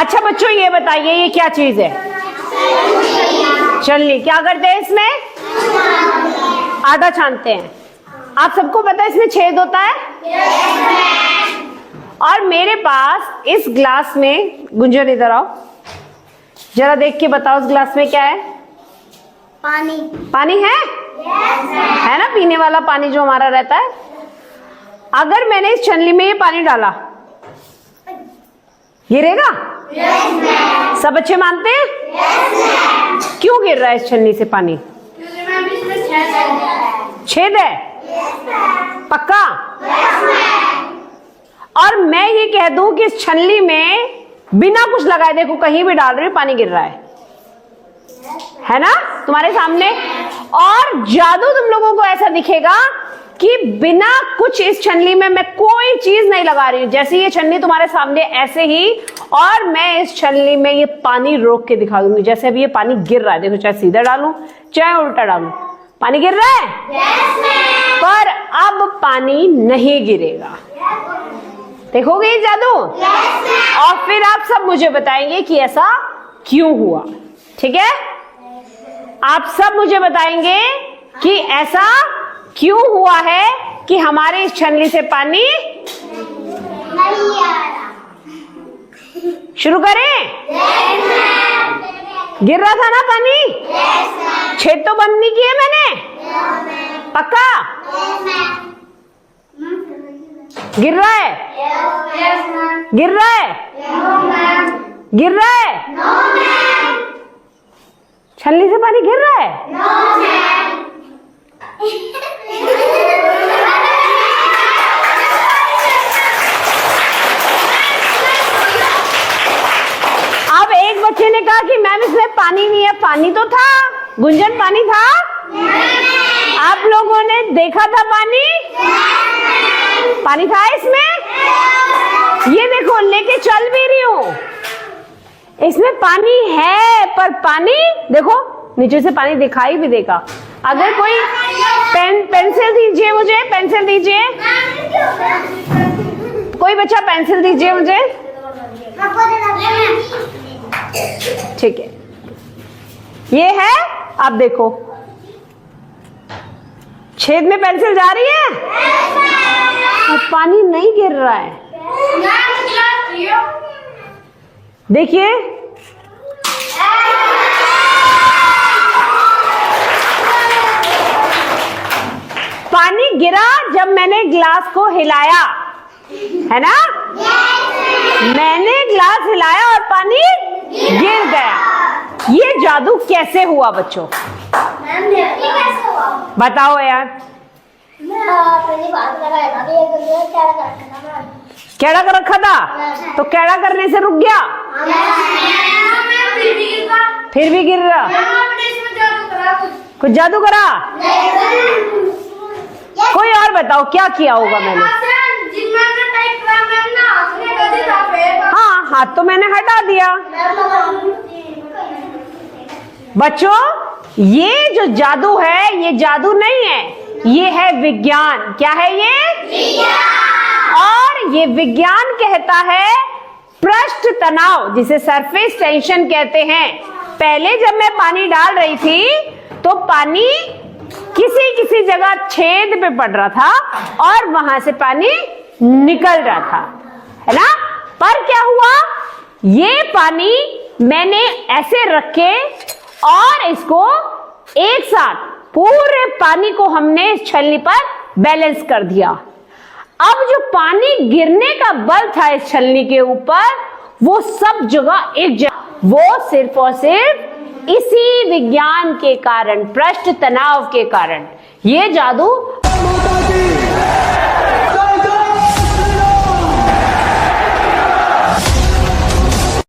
अच्छा बच्चों ये बताइए ये क्या चीज है? छलनी। क्या करते हैं इसमें? आटा छानते हैं। आप सबको पता है इसमें छेद होता है? और मेरे पास इस ग्लास में, गुंजन इधर आओ, जरा देख के बताओ इस ग्लास में क्या है? पानी। पानी है? है ना, पीने वाला पानी जो हमारा रहता है। अगर मैंने इस छलनी में ये पानी डाला, गिरेगा? सब अच्छे मानते हैं? क्यों गिर रहा है इस छलनी से पानी? छेद है? पक्का? और मैं ये कह दूं कि इस छलनी में बिना कुछ लगाए, देखो कहीं भी डाल रही हूं पानी गिर रहा है ना तुम्हारे सामने। और जादू तुम लोगों को ऐसा दिखेगा कि बिना कुछ इस छलनी में मैं कोई चीज नहीं लगा रही हूं, जैसे ये छलनी तुम्हारे सामने ऐसे ही, और मैं इस छलनी में ये पानी रोक के दिखा दूंगी। जैसे अभी ये पानी गिर रहा है, देखो चाहे सीधा डालूं चाहे उल्टा डालूं, पानी गिर रहा है। पर अब पानी नहीं गिरेगा। देखोगे ये जादू? और फिर आप सब मुझे बताएंगे कि ऐसा क्यों हुआ। ठीक है, आप सब मुझे बताएंगे कि ऐसा क्यों हुआ है कि हमारे इस छलनी से पानी नहीं आ रहा। शुरू करें? गिर रहा था ना पानी? छेद तो बंद नहीं किए मैंने? पक्का? गिर रहा है? गिर रहा है? गिर रहा है? छलनी से पानी गिर रहा है? अब एक बच्चे ने कहा कि मैम इसमें पानी नहीं है। पानी तो था, गुंजन पानी था? आप लोगों ने देखा था पानी? पानी था इसमें? ये देखो लेके चल भी रही हूं, इसमें पानी है, पर पानी देखो नीचे से पानी दिखाई भी देगा। अगर कोई पेंसिल दीजिए मुझे, पेंसिल दीजिए, कोई बच्चा पेंसिल दीजिए मुझे। ठीक है, ये है। अब देखो छेद में पेंसिल जा रही है और पानी नहीं गिर रहा है। देखिए पानी गिरा जब मैंने ग्लास को हिलाया, है ना? मैंने ग्लास हिलाया और पानी गिर गया। ये जादू कैसे हुआ बच्चों? बताओ यार। कैड़ा कर रखा था तो कैड़ा करने से रुक गया, फिर भी गिर रहा। कुछ जादू करा? कोई और बताओ क्या किया होगा मैंने? हाँ, हाथ तो मैंने हटा दिया। बच्चों ये जो जादू है ये जादू नहीं है, ये है विज्ञान। क्या है ये? विज्ञान। और ये विज्ञान कहता है पृष्ठ तनाव, जिसे सरफेस टेंशन कहते हैं। पहले जब मैं पानी डाल रही थी तो पानी किसी किसी जगह छेद पे पड़ रहा था और वहां से पानी निकल रहा था, है ना? पर क्या हुआ, ये पानी मैंने ऐसे रख के और इसको एक साथ पूरे पानी को हमने इस छलनी पर बैलेंस कर दिया। अब जो पानी गिरने का बल था इस छलनी के ऊपर, वो सब जगह एक जगह, वो सिर्फ और सिर्फ इसी विज्ञान के कारण, पृष्ठ तनाव के कारण। ये जादू